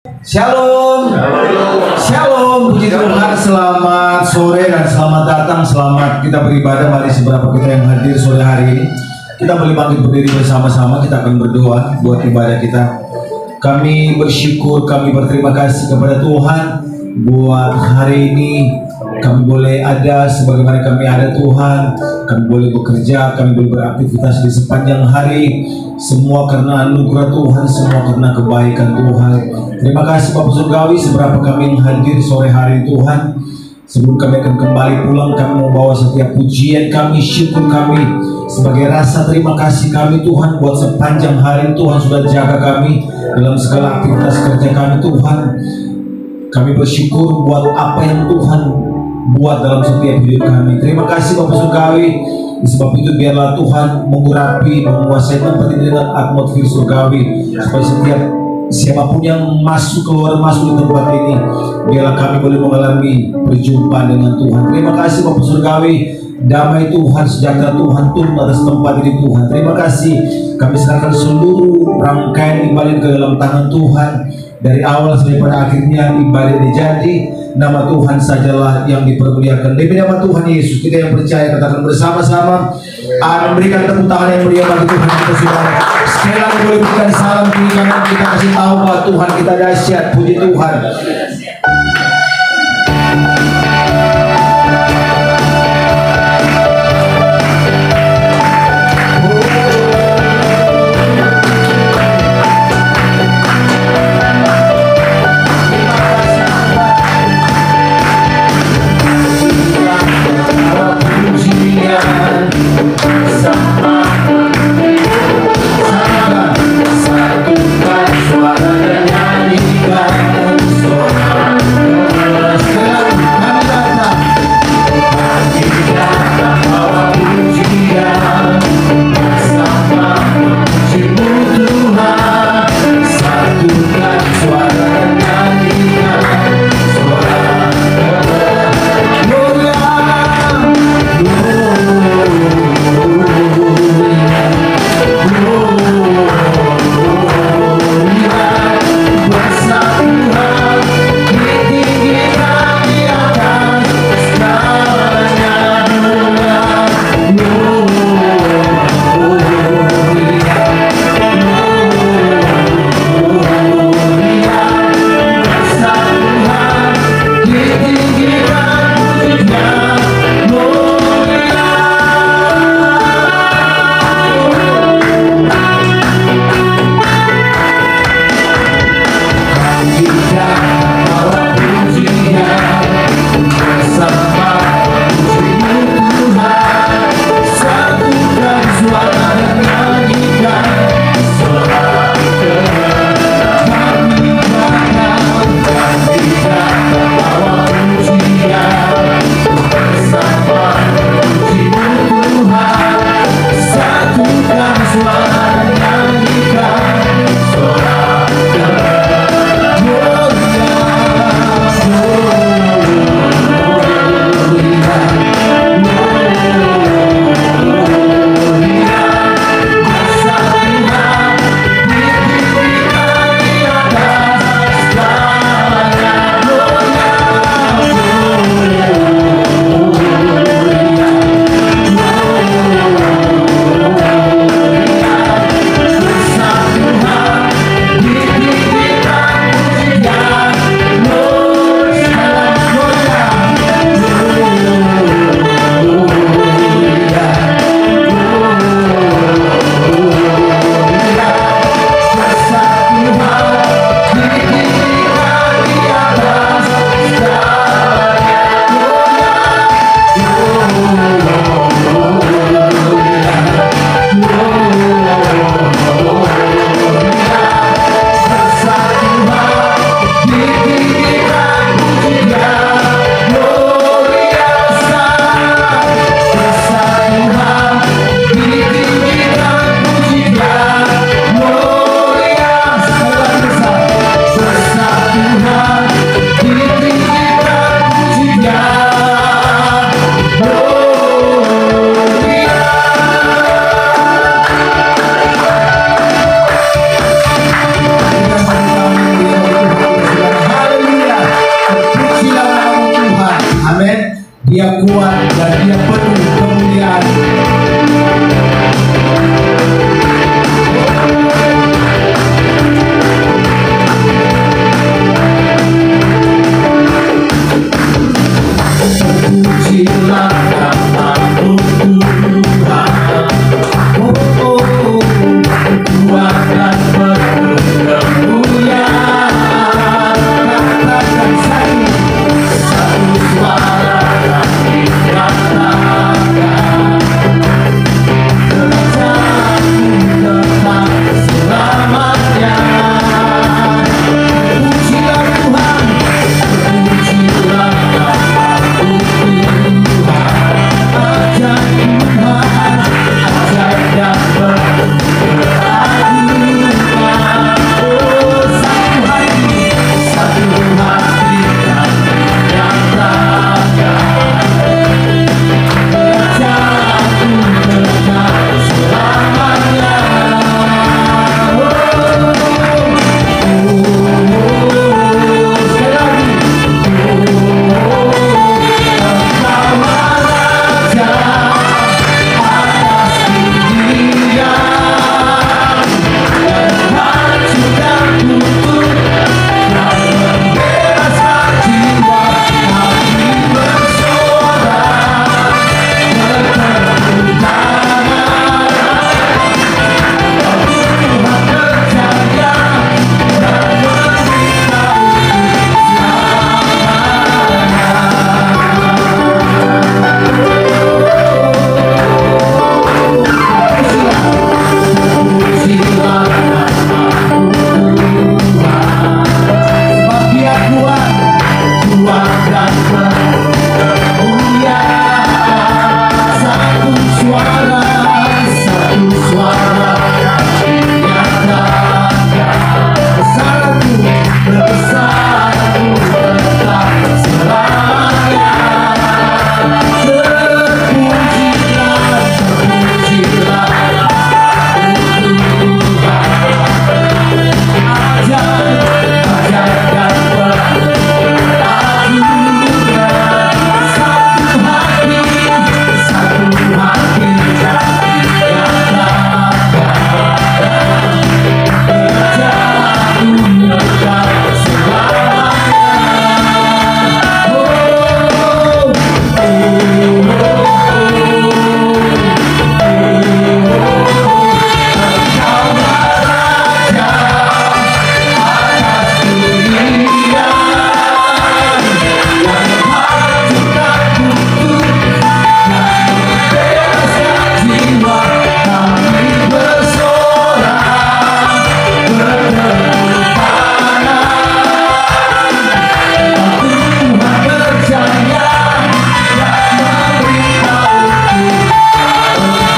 Shalom, shalom, puji Tuhan, selamat sore dan selamat datang, selamat kita beribadah. Mari seberapa kita yang hadir sore hari ini, kita boleh bangkit berdiri bersama-sama, kita akan berdoa buat ibadah kita. Kami bersyukur, kami berterima kasih kepada Tuhan buat hari ini. Kami boleh ada sebagaimana kami ada Tuhan, kami boleh bekerja, kami boleh beraktivitas di sepanjang hari. Semua karena anugerah Tuhan, semua karena kebaikan Tuhan. Terima kasih Bapak Surgawi, seberapa kami yang hadir sore hari Tuhan. Sebelum kami akan kembali pulang, kami membawa setiap pujian kami, syukur kami sebagai rasa terima kasih kami Tuhan buat sepanjang hari Tuhan sudah jaga kami dalam segala aktivitas kerja kami Tuhan. Kami bersyukur buat apa yang Tuhan buat dalam setiap hidup kami. Terima kasih Bapak Surgawi. Sebab itu biarlah Tuhan mengurapi, menguasai tempat ini dengan atmosfer surgawi, supaya setiap siapapun yang keluar masuk di tempat ini, biarlah kami boleh mengalami perjumpaan dengan Tuhan. Terima kasih Bapak Surgawi. Damai Tuhan, sejahtera Tuhan turun atas tempat ini Tuhan. Terima kasih. Kami serahkan seluruh rangkaian ibadah ke dalam tangan Tuhan. Dari awal sampai pada akhirnya ibadah dijadi. Nama Tuhan sajalah yang dipermuliakan. Demi nama Tuhan Yesus, kita yang percaya katakan bersama-sama. Memberikan tepuk tangan yang meriah bagi Tuhan kita saudara. Sekali lagi boleh berikan salam kiri kanan, kita kasih tahu bahwa Tuhan kita dahsyat. Puji Tuhan. Suara dan nyanyikan suara kuat dan Dia penuh kemuliaan. Terpujilah namamu Tuhan, Tuhan dan penuh kemuliaan. Katakan satu suara kami katakan, kerajaan-Mu tetap selamanya. Terpujilah Tuhan, terpujilah namamu Tuhan, ajaib Tuhan, ajaib dan beragungan. Oh, satu hati kami nyatakan, kerajaan-Mu tetap selamanya. Sekali lagi. Engkaulah Raja atas dunia, yang menghancurkan kutub dan membebaskan jiwa. Kami bersorak bertepuk tangan, Tuhan berjaya dan memberitahu Pujilah namamu Tuhan, sebab Dia kuat, kuat dan kemuliaan. Satu suara kami nyatakan, besar-Mu, besar-Mu tetap selamanya. Terpujilah, terpujilah ajaib, ajaib dan beragungan. Satu hati kami nyatakan, kerajaan-Mu tetap selamanya.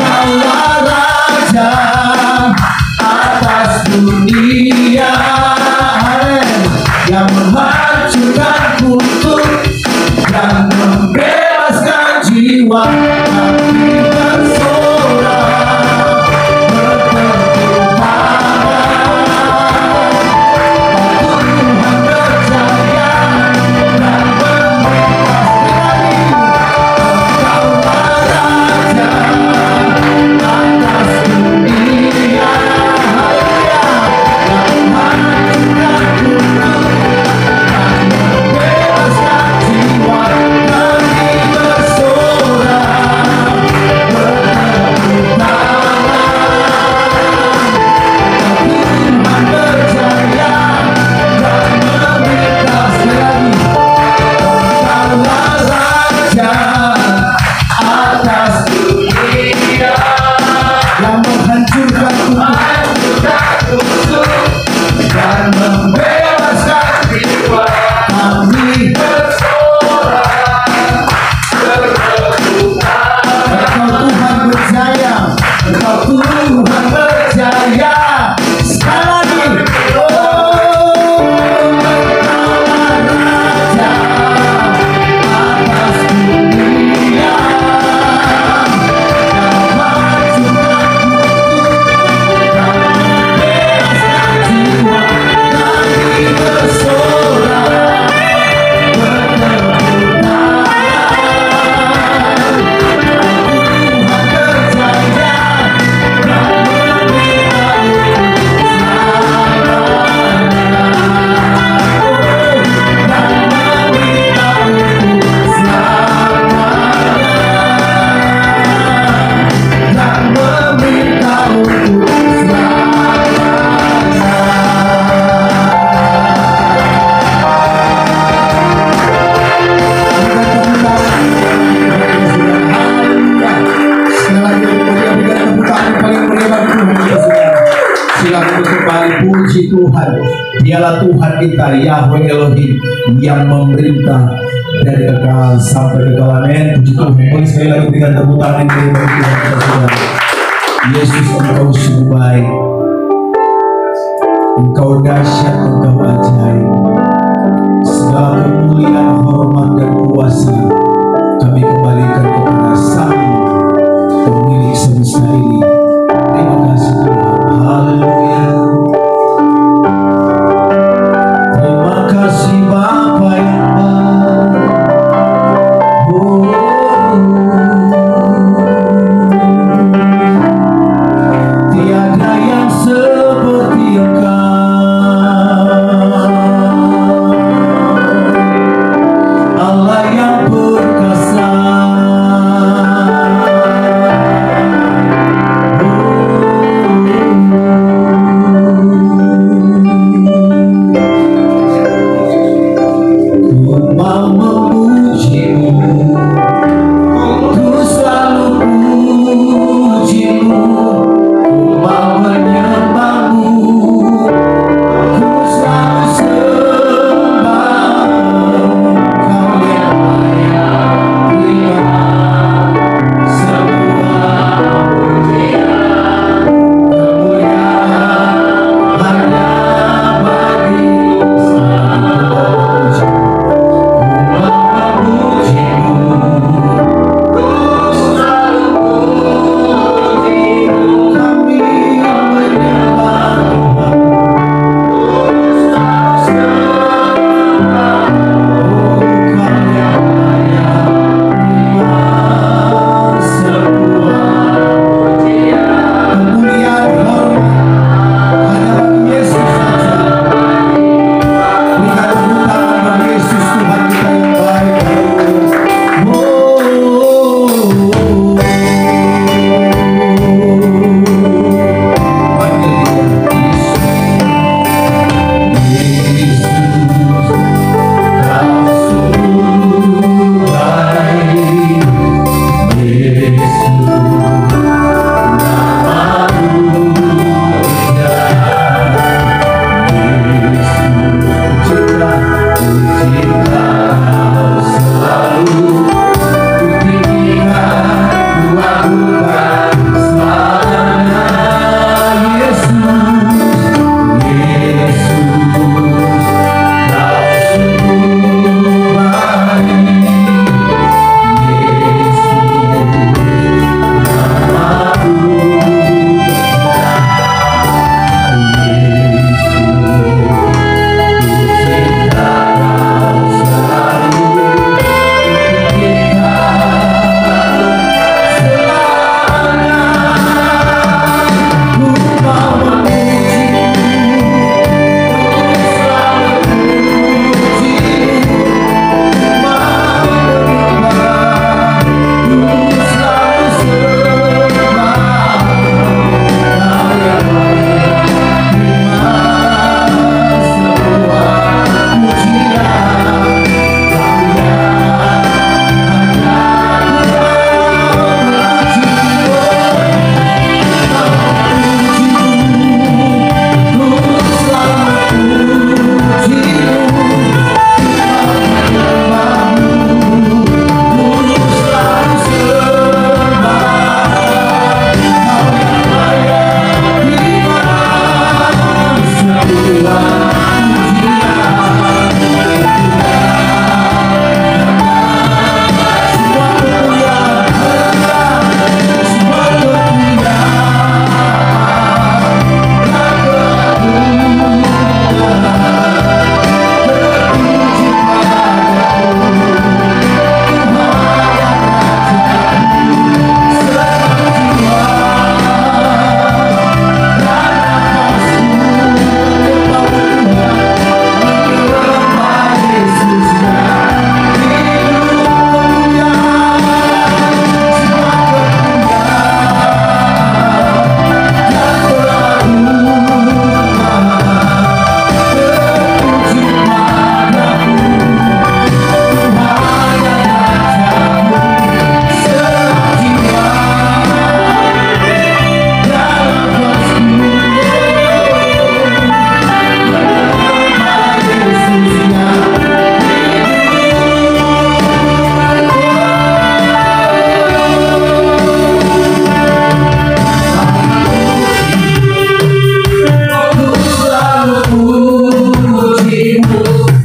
Engkaulah Raja atas dunia, yang menghancurkan kutub dan membebaskan jiwa. Kami bersorak bertepuk tangan, Tuhan berjaya dan memberitahu, Engkaulah Raja atas dunia, yang menghancurkan kutub dan membebaskan jiwa. Kami bersorak bertepuk tangan, Tuhan berjaya dan memberitahu, Engkaulah Raja atas dunia, yang menghancurkan kutub dan membebaskan jiwa. Kami bersorak kita, Yahweh Elohim yang memerintah dari kekal sampai kekal. Amin. Puji Tuhan. Boleh sekali lagi berikan tepuk tangan bagi Tuhan kita semua. Yesus, Engkau sungguh baik, Engkau dahsyat, Engkau ajaib. Segala kemuliaan, hormat dan kuasa kami kembalikan kepada Sang Pemilik semesta ini. Terima kasih Tuhan. Haleluya. Terima kasih Bapa yang baik. Tiada yang seperti Engkau.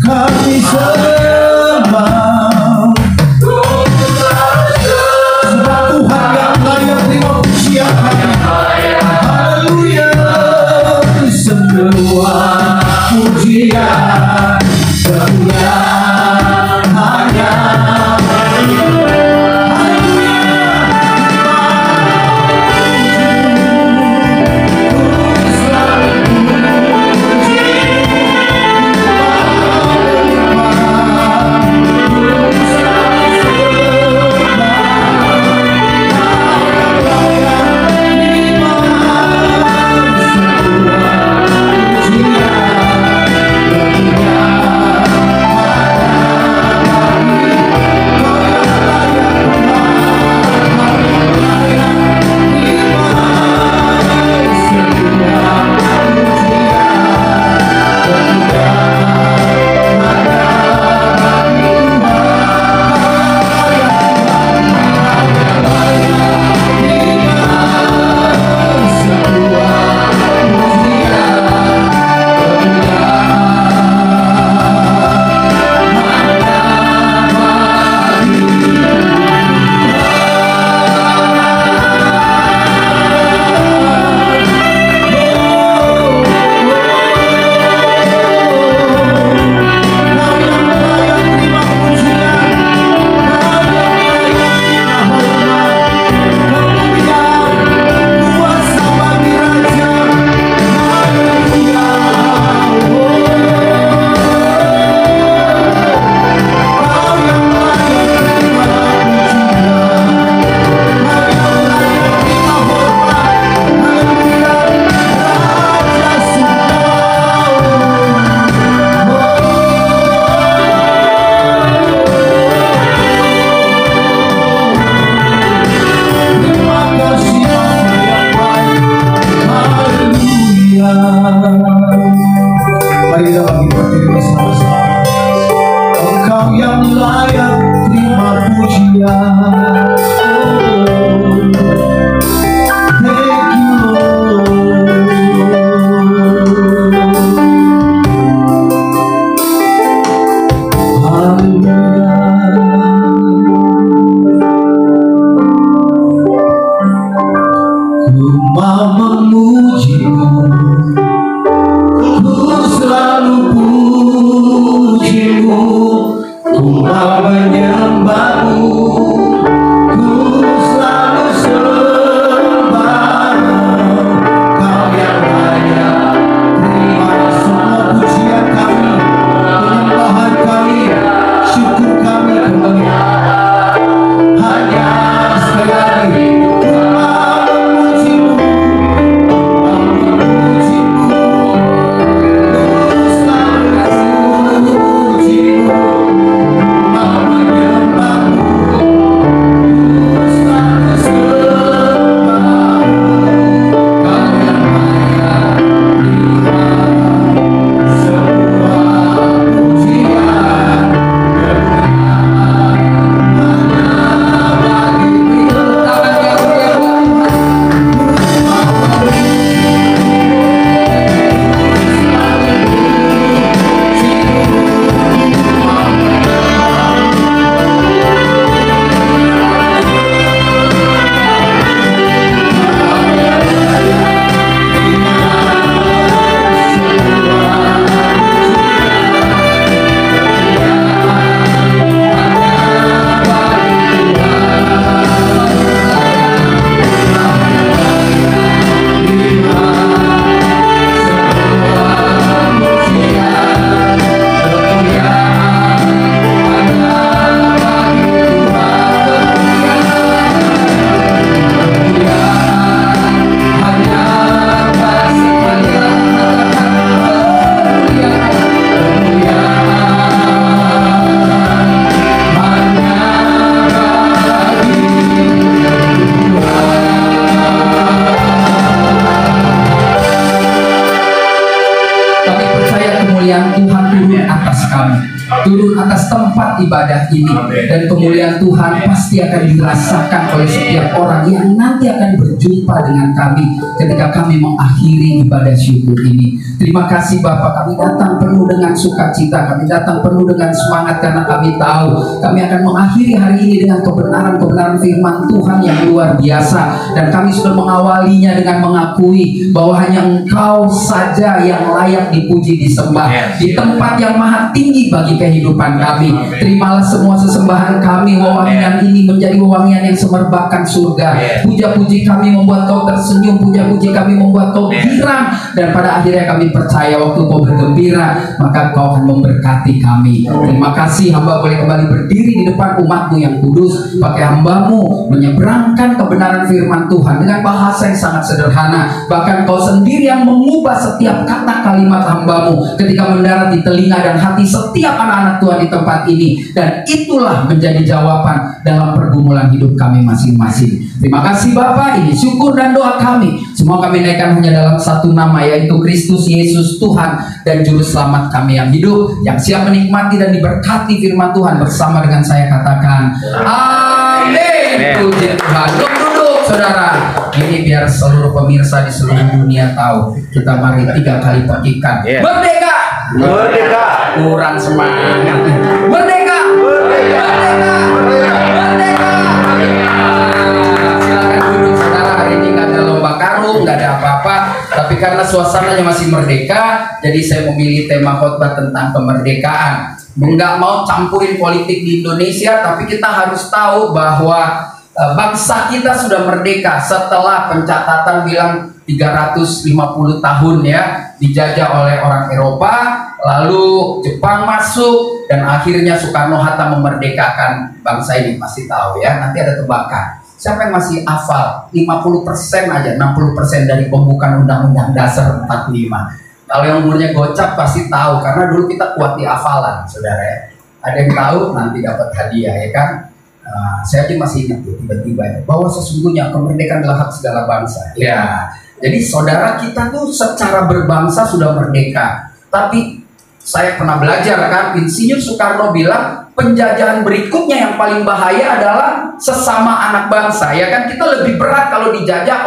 kami sembah. Sebab Tuhan yang layak terima pujian kami. Haleluya. Semua pujian kemuliaan hanya kemuliaan Tuhan turun atas kami. turun atas tempat ibadah ini. Dan kemuliaan Tuhan pasti akan dirasakan oleh setiap orang yang nanti akan berjumpa dengan kami ketika kami mengakhiri ibadah syukur ini. Terima kasih Bapak, kami datang penuh dengan sukacita, kami datang penuh dengan semangat karena kami tahu kami akan mengakhiri hari ini dengan kebenaran-kebenaran firman Tuhan yang luar biasa. Dan kami sudah mengawalinya dengan mengakui bahwa hanya Engkau saja yang layak dipuji, disembah di tempat yang maha tinggi bagi kehidupan kami. Terimalah semua sesembahan kami, wewangian ini menjadi wewangian yang semerbakkan surga. Puja-puji kami membuat Kau tersenyum, puja-puji kami membuat Kau girang, dan pada akhirnya kami percaya waktu Kau bergembira maka Kau akan memberkati kami. Terima kasih, hamba boleh kembali berdiri di depan umat-Mu yang kudus. Pakai hamba-Mu menyeberangkan kebenaran firman Tuhan dengan bahasa yang sangat sederhana. Bahkan Kau sendiri yang mengubah setiap kata kalimat hamba-Mu ketika mendarat di telinga dan hati setiap anak-anak Tuhan di tempat ini. Dan itulah menjadi jawaban dalam pergumulan hidup kami masing-masing. Terima kasih Bapak, ini syukur dan doa kami. Semua kami naikkan hanya dalam satu nama, yaitu Kristus Yesus Tuhan dan Juru Selamat kami yang hidup, yang siap menikmati dan diberkati firman Tuhan bersama dengan saya. Katakan amin. Puji Tuhan. Duduk saudara. Ini biar seluruh pemirsa di seluruh dunia tahu. Kita mari 3 kali petikan. Merdeka. Merdeka. Kurang semangat. Merdeka. Merdeka. Merdeka. Silakan duduk saudara. Hari ini nggak ada lomba karung, nggak ada apa-apa. Tapi karena suasananya masih merdeka, jadi saya memilih tema khotbah tentang kemerdekaan. Nggak mau campurin politik di Indonesia, tapi kita harus tahu bahwa bangsa kita sudah merdeka setelah pencatatan bilang 350 tahun ya, dijajah oleh orang Eropa, lalu Jepang masuk, dan akhirnya Soekarno-Hatta memerdekakan bangsa ini. Pasti tahu ya, nanti ada tebakan. Siapa yang masih hafal 50% aja, 60% dari pembukaan Undang-Undang Dasar 45? Kalau yang umurnya gocap pasti tahu, karena dulu kita kuat di hafalan, saudara ya. Ada yang tahu nanti dapat hadiah ya kan. Saya aja masih ingat tuh tiba-tiba ya, bahwa sesungguhnya kemerdekaan adalah hak segala bangsa. Ya, jadi saudara kita tuh secara berbangsa sudah merdeka. Tapi saya pernah belajar kan, Insinyur Soekarno bilang penjajahan berikutnya yang paling bahaya adalah sesama anak bangsa. Ya kan, kita lebih berat kalau dijajah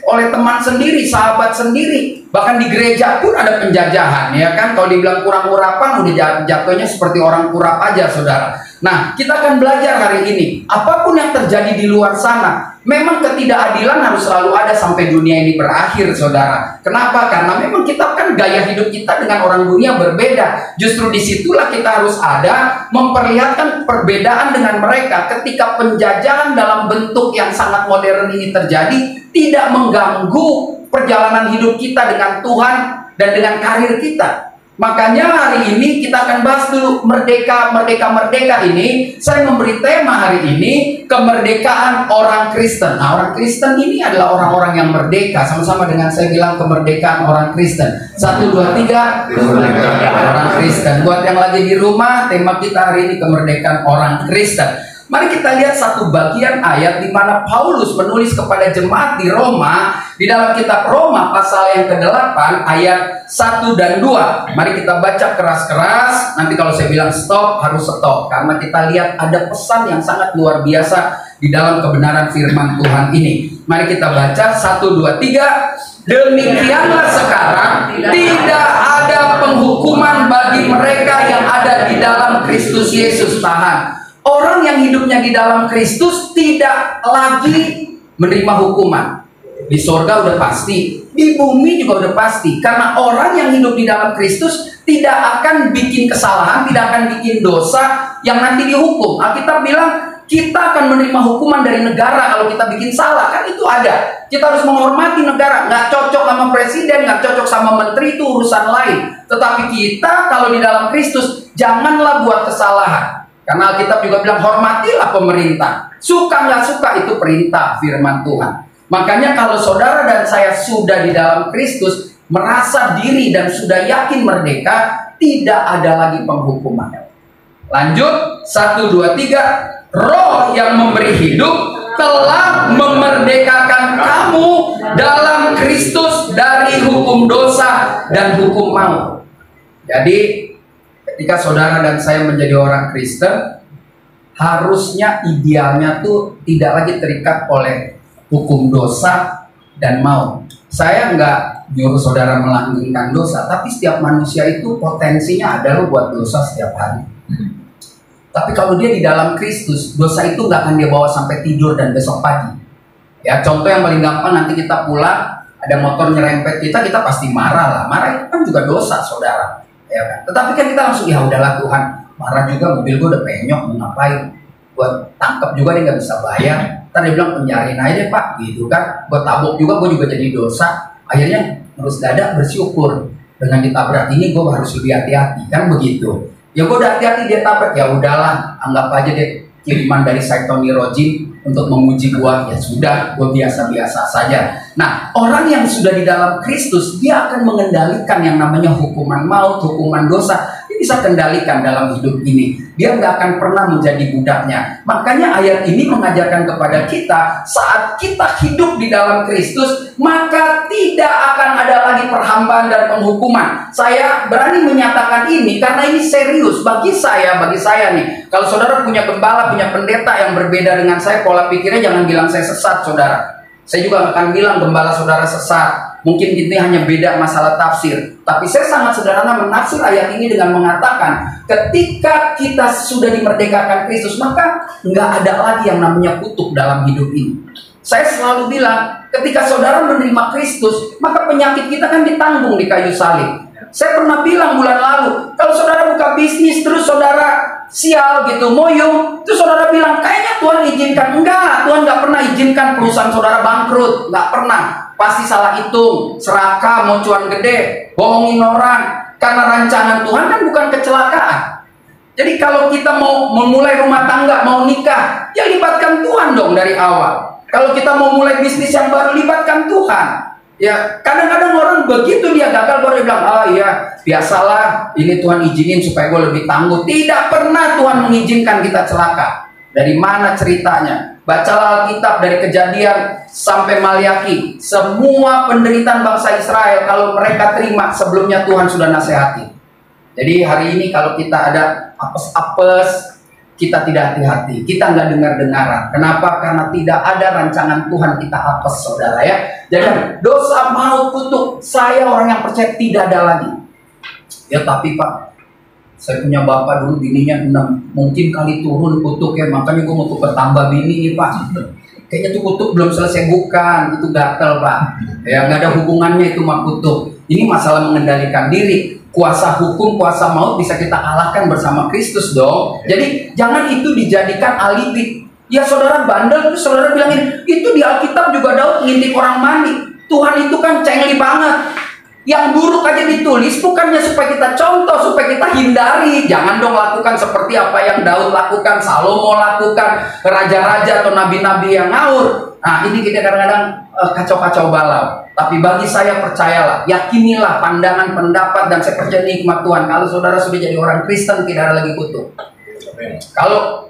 oleh teman sendiri, sahabat sendiri. Bahkan di gereja pun ada penjajahan, ya kan. Kalau dibilang kurang urapan, udah jatuhnya seperti orang kurap aja, saudara. Nah, kita akan belajar hari ini. Apapun yang terjadi di luar sana, memang ketidakadilan harus selalu ada sampai dunia ini berakhir, saudara. Kenapa? Karena memang kita kan gaya hidup kita dengan orang dunia berbeda. Justru disitulah kita harus ada memperlihatkan perbedaan dengan mereka. Ketika penjajahan dalam bentuk yang sangat modern ini terjadi, tidak mengganggu perjalanan hidup kita dengan Tuhan dan dengan karir kita. Makanya hari ini kita akan bahas dulu merdeka ini. Saya memberi tema hari ini kemerdekaan orang Kristen. Nah, orang Kristen ini adalah orang-orang yang merdeka. Sama-sama dengan saya bilang kemerdekaan orang Kristen. 1, 2, 3 orang Kristen. Buat yang lagi di rumah, tema kita hari ini kemerdekaan orang Kristen. Mari kita lihat satu bagian ayat di mana Paulus menulis kepada jemaat di Roma, di dalam kitab Roma pasal yang ke-8 ayat 1 dan 2. Mari kita baca keras-keras. Nanti kalau saya bilang stop, harus stop, karena kita lihat ada pesan yang sangat luar biasa di dalam kebenaran firman Tuhan ini. Mari kita baca 1, 2, 3. Demikianlah sekarang tidak ada penghukuman bagi mereka yang ada di dalam Kristus Yesus. Tahan. Orang yang hidupnya di dalam Kristus tidak lagi menerima hukuman. Di sorga udah pasti, di bumi juga udah pasti. Karena orang yang hidup di dalam Kristus tidak akan bikin kesalahan, tidak akan bikin dosa yang nanti dihukum. Alkitab bilang kita akan menerima hukuman dari negara kalau kita bikin salah. Kan itu ada. Kita harus menghormati negara. Nggak cocok sama presiden, nggak cocok sama menteri, itu urusan lain. Tetapi kita kalau di dalam Kristus, janganlah buat kesalahan. Karena Alkitab juga bilang hormatilah pemerintah. Suka nggak suka itu perintah firman Tuhan. Makanya kalau saudara dan saya sudah di dalam Kristus, merasa diri dan sudah yakin merdeka, tidak ada lagi penghukuman. Lanjut 1, 2, 3. Roh yang memberi hidup telah memerdekakan kamu dalam Kristus dari hukum dosa dan hukum maut. Jadi ketika saudara dan saya menjadi orang Kristen, harusnya idealnya tuh tidak lagi terikat oleh hukum dosa dan maut. Saya nggak nyuruh saudara melanggengkan dosa, tapi setiap manusia itu potensinya ada loh buat dosa setiap hari. Tapi kalau dia di dalam Kristus, dosa itu nggak akan dia bawa sampai tidur dan besok pagi. Ya, contoh yang paling gampang, nanti kita pulang, ada motor nyerempet kita pasti marah lah. Marah itu kan juga dosa, saudara. Ya kan? Tetapi kan kita langsung, ya udahlah Tuhan, marah juga, mobil gue udah penyok, mau ngapain? Gue tangkap juga, dia nggak bisa bayar. Ntar dia bilang penjarain aja deh Pak, gitu kan. Gue tabok juga, gue juga jadi dosa. Akhirnya harus dadak bersyukur. Dengan ditabrak ini gue harus lebih hati-hati, kan begitu. Ya gue udah hati-hati, dia tabrak, ya udahlah, anggap aja deh kiriman dari Saitoni Rojim untuk menguji gua. Ya sudah, gua biasa-biasa saja. Nah, orang yang sudah di dalam Kristus, dia akan mengendalikan yang namanya hukuman maut, hukuman dosa. Dia bisa kendalikan dalam hidup ini. Dia nggak akan pernah menjadi budaknya. Makanya ayat ini mengajarkan kepada kita, saat kita hidup di dalam Kristus, maka tidak akan ada lagi perhambaan dan penghukuman. Saya berani menyatakan ini karena ini serius bagi saya nih. Kalau saudara punya gembala, punya pendeta yang berbeda dengan saya, pola pikirnya jangan bilang saya sesat, saudara. Saya juga akan bilang gembala saudara sesat. Mungkin ini hanya beda masalah tafsir. Tapi saya sangat sederhana menafsir ayat ini dengan mengatakan, ketika kita sudah dimerdekakan Kristus, maka nggak ada lagi yang namanya kutuk dalam hidup ini. Saya selalu bilang, ketika saudara menerima Kristus, maka penyakit kita kan ditanggung di kayu salib. Saya pernah bilang bulan lalu, kalau saudara buka bisnis terus saudara sial gitu, moyong, terus saudara bilang kayaknya Tuhan izinkan. Enggak, Tuhan nggak pernah izinkan perusahaan saudara bangkrut, nggak pernah. Pasti salah hitung, serakah, mau cuan gede, bohongin orang. Karena rancangan Tuhan kan bukan kecelakaan. Jadi kalau kita mau memulai rumah tangga, mau nikah, ya libatkan Tuhan dong dari awal. Kalau kita mau mulai bisnis yang baru, libatkan Tuhan. Ya, kadang-kadang orang begitu dia gagal baru dia bilang, oh iya, biasalah, ini Tuhan izinin supaya gue lebih tangguh. Tidak pernah Tuhan mengizinkan kita celaka. Dari mana ceritanya? Bacalah Alkitab dari Kejadian sampai Maliaki. Semua penderitaan bangsa Israel, kalau mereka terima, sebelumnya Tuhan sudah nasihati. Jadi hari ini kalau kita ada apes-apes, kita tidak hati-hati, kita nggak dengar-dengaran. Kenapa? Karena tidak ada rancangan Tuhan kita apes, saudara ya. Jadi dosa, maut, kutuk, saya orang yang percaya tidak ada lagi. Ya tapi Pak, saya punya bapak dulu bininya 6, mungkin kali turun kutuknya, makanya gue mau tukar tambah bini nih Pak. Kayaknya tuh kutuk belum selesai, bukan, itu gatel Pak. Ya nggak ada hubungannya itu sama kutuk. Ini masalah mengendalikan diri. Kuasa hukum, kuasa maut bisa kita kalahkan bersama Kristus dong. Jadi jangan itu dijadikan alibi. Ya saudara bandel, terus saudara bilangin, itu di Alkitab juga Daud ngintip orang mandi. Tuhan itu kan cengli banget. Yang buruk aja ditulis, bukannya supaya kita contoh, supaya kita hindari. Jangan dong lakukan seperti apa yang Daud lakukan, Salomo lakukan, raja-raja atau nabi-nabi yang ngawur. Nah ini kita kadang-kadang kacau-kacau balau. Tapi bagi saya percayalah, yakinilah pandangan, pendapat, dan saya percaya nikmat Tuhan. Kalau saudara sudah jadi orang Kristen, tidak ada lagi kutuk. Kalau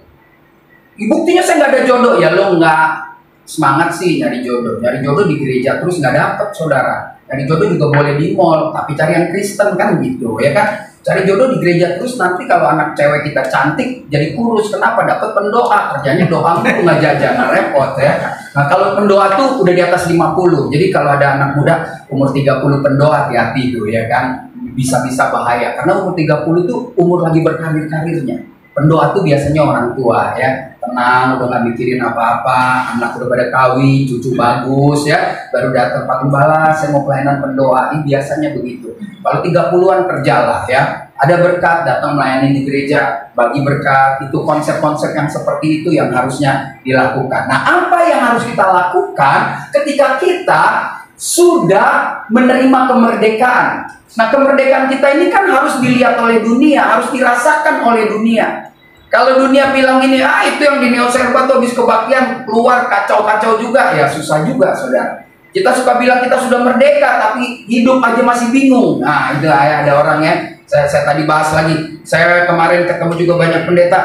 buktinya saya nggak ada jodoh, ya lo nggak semangat sih nyari jodoh. Nyari jodoh di gereja terus nggak dapet, saudara. Cari jodoh juga boleh di mall, tapi cari yang Kristen kan gitu, ya kan? Cari jodoh di gereja terus, nanti kalau anak cewek kita cantik jadi kurus. Kenapa? Dapat pendoa, kerjanya doa itu nggak jajan, repot ya. Nah kalau pendoa tuh udah di atas 50, jadi kalau ada anak muda umur 30 pendoa, hati-hati tuh ya kan, bisa-bisa bahaya. Karena umur 30 tuh umur lagi berkarir-karirnya. Pendoa tuh biasanya orang tua ya, tenang, udah gak mikirin apa-apa, anak udah pada kawin, cucu bagus ya, baru datang Pak Gembala, saya mau pelayanan pendoa. Ini biasanya begitu. Kalau 30-an kerjalah ya, ada berkat, datang melayani di gereja, bagi berkat. Itu konsep-konsep yang seperti itu yang harusnya dilakukan. Nah apa yang harus kita lakukan ketika kita sudah menerima kemerdekaan? Nah kemerdekaan kita ini kan harus dilihat oleh dunia, harus dirasakan oleh dunia. Kalau dunia bilang ini, itu yang di neoserba tuh habis kebaktian keluar kacau-kacau juga, ya susah juga saudara. Kita suka bilang kita sudah merdeka, tapi hidup aja masih bingung. Nah itu ada orang ya, saya tadi bahas lagi. Saya kemarin ketemu juga banyak pendeta.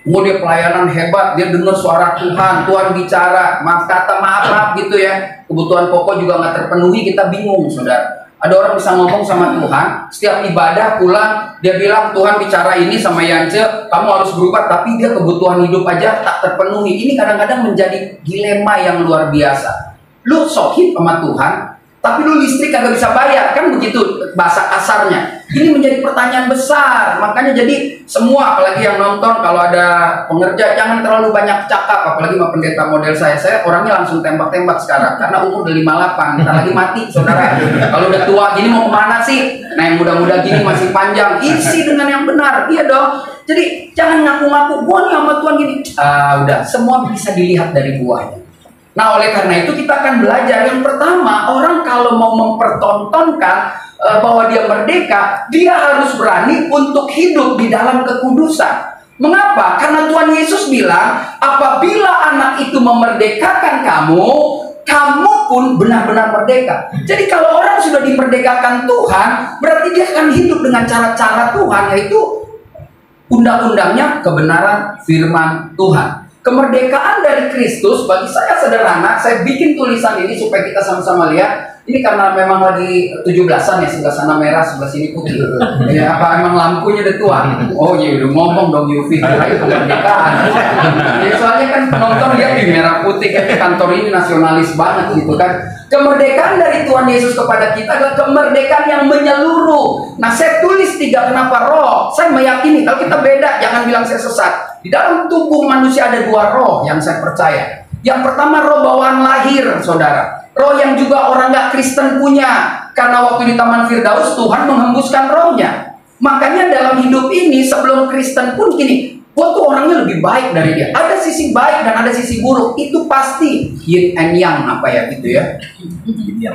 Dia pelayanan hebat, dia dengar suara Tuhan, Tuhan bicara, maaf kata maaf gitu ya. Kebutuhan pokok juga nggak terpenuhi, kita bingung saudara. Ada orang bisa ngomong sama Tuhan, setiap ibadah pulang dia bilang Tuhan bicara ini sama Yance, kamu harus berubah, tapi dia kebutuhan hidup aja tak terpenuhi. Ini kadang-kadang menjadi dilema yang luar biasa. Lu sohib sama Tuhan, tapi lu listrik kagak bisa bayar, kan begitu bahasa kasarnya. Ini menjadi pertanyaan besar. Makanya jadi semua, apalagi yang nonton, kalau ada pengerja jangan terlalu banyak cakap. Apalagi sama pendeta model saya orangnya langsung tembak-tembak sekarang karena umur udah 58, kita lagi mati saudara. Kalau udah tua gini mau kemana sih? Nah yang muda-muda gini masih panjang, isi dengan yang benar, iya dong. Jadi jangan ngaku-ngaku gua nih sama Tuhan gini. Udah, semua bisa dilihat dari buahnya. Nah oleh karena itu kita akan belajar. Yang pertama, orang kalau mau mempertontonkan bahwa dia merdeka, dia harus berani untuk hidup di dalam kekudusan. Mengapa? Karena Tuhan Yesus bilang, apabila anak itu memerdekakan kamu, kamu pun benar-benar merdeka. Jadi kalau orang sudah dimerdekakan Tuhan, berarti dia akan hidup dengan cara-cara Tuhan, yaitu undang-undangnya, kebenaran firman Tuhan. Kemerdekaan dari Kristus bagi saya sederhana. Saya bikin tulisan ini supaya kita sama-sama lihat. Ini karena memang lagi 17-an ya, sebelah sana merah, sebelah sini putih. Ya, apa emang lampunya udah tua? Oh iya, udah ngomong dong UV, ayo kemerdekaan. Ya, soalnya kan penonton lihat di merah putih, kan kantor ini nasionalis banget gitu kan. Kemerdekaan dari Tuhan Yesus kepada kita adalah kemerdekaan yang menyeluruh. Nah, saya tulis 3 kenapa roh. Saya meyakini kalau kita beda, jangan bilang saya sesat. Di dalam tubuh manusia ada 2 roh yang saya percaya. Yang pertama roh bawaan lahir, saudara. Roh yang juga orang gak Kristen punya. Karena waktu di Taman Firdaus Tuhan menghembuskan rohnya. Makanya dalam hidup ini sebelum Kristen pun gini, gua tuh orangnya lebih baik dari dia. Ada sisi baik dan ada sisi buruk. Itu pasti yin and yang apa ya gitu ya.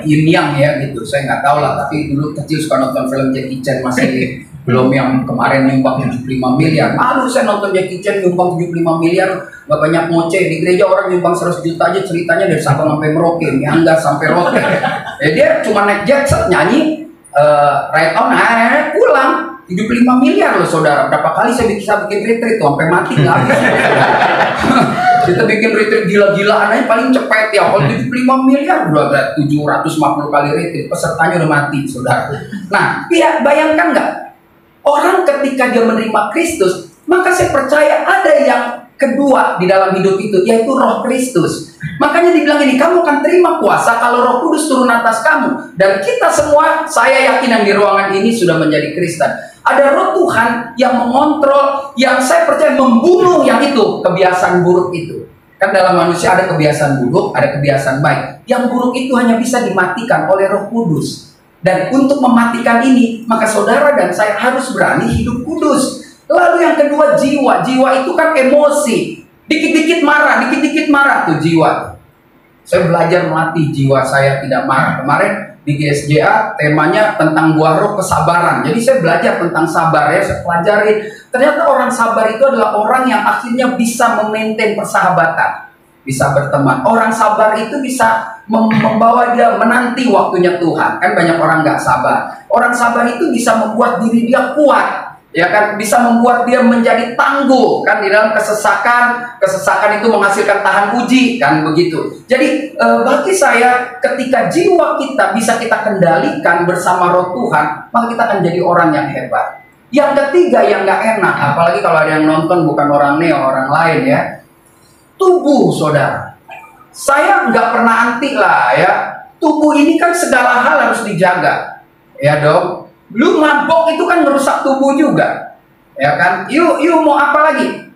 Yin yang ya gitu. Saya nggak tahu lah. Tapi dulu kecil suka nonton film Jackie Chan, masih belum yang kemarin nyumbang 75 miliar. Malu saya nonton Jackie Chan nyumbang 75 miliar. Gak banyak ngoceh. Di gereja orang nyumbang 100 juta aja ceritanya dari Sabang sampai Merauke, Miangga sampai Rote. Dia cuma naik jet nyanyi right on, pulang. 75 miliar loh saudara. Berapa kali saya bisa bikin retreat tuh sampai mati nggak habis. Kita bikin retreat gila-gilaan aja paling cepet ya. Kalau 75 miliar udah ada 750 kali retreat, pesertanya udah mati saudara. Nah, ya bayangkan nggak? Orang ketika dia menerima Kristus, maka saya percaya ada yang kedua di dalam hidup itu, yaitu Roh Kristus. Makanya dibilang ini, kamu akan terima kuasa kalau Roh Kudus turun atas kamu. Dan kita semua, saya yakin yang di ruangan ini sudah menjadi Kristen. Ada Roh Tuhan yang mengontrol, yang saya percaya membunuh yang itu, kebiasaan buruk itu. Kan dalam manusia ada kebiasaan buruk, ada kebiasaan baik. Yang buruk itu hanya bisa dimatikan oleh Roh Kudus. Dan untuk mematikan ini, maka saudara dan saya harus berani hidup kudus. Lalu yang kedua jiwa. Jiwa itu kan emosi. Dikit-dikit marah tuh jiwa. Saya belajar melatih jiwa saya tidak marah. Kemarin di GSJA temanya tentang buah roh kesabaran. Jadi saya belajar tentang sabar ya, saya pelajarin. Ternyata orang sabar itu adalah orang yang akhirnya bisa memaintain persahabatan. Bisa berteman. Orang sabar itu bisa membawa dia menanti waktunya Tuhan. Kan banyak orang gak sabar. Orang sabar itu bisa membuat diri dia kuat. Ya kan, bisa membuat dia menjadi tangguh kan di dalam kesesakan itu menghasilkan tahan uji kan begitu. Jadi bagi saya ketika jiwa kita bisa kita kendalikan bersama Roh Tuhan, maka kita akan jadi orang yang hebat. Yang ketiga yang nggak enak, apalagi kalau ada yang nonton bukan orang neo, orang lain ya, tubuh saudara. Saya nggak pernah anti lah ya, tubuh ini kan segala hal harus dijaga ya dong. Lu mabok itu kan merusak tubuh juga, ya kan? Yuk mau apa lagi?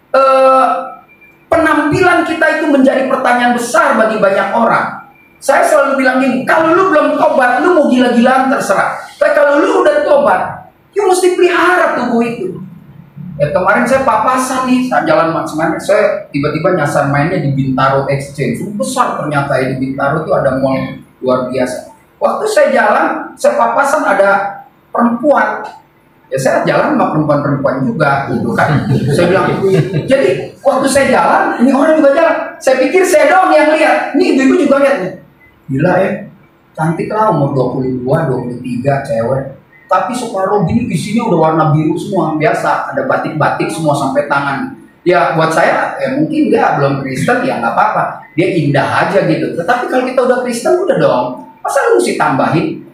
Penampilan kita itu menjadi pertanyaan besar bagi banyak orang. Saya selalu bilang gini, kalau lu belum tobat, lu mau gila-gilaan terserah. Tapi kalau lu udah tobat, you mesti pelihara tubuh itu. Ya kemarin saya papasan nih, saat jalan kemarin saya tiba-tiba nyasar mainnya di Bintaro Exchange. Besar ternyata ya, di Bintaro itu ada mall luar biasa. Waktu saya jalan, saya papasan ada perempuan, ya saya jalan sama perempuan-perempuan juga gitu kan. Saya bilang, jadi waktu saya jalan, ini orang juga jalan. Saya pikir saya doang yang lihat. Ini ibu-ibu juga lihat nih. Gila ya, cantik lah umur 22, 23 cewek. Tapi separuh gini isinya udah warna biru semua, biasa. Ada batik-batik semua sampai tangan. Ya buat saya, ya mungkin dia belum Kristen ya nggak apa-apa. Dia indah aja gitu. Tetapi kalau kita udah Kristen udah dong. Masa lu mesti tambahin?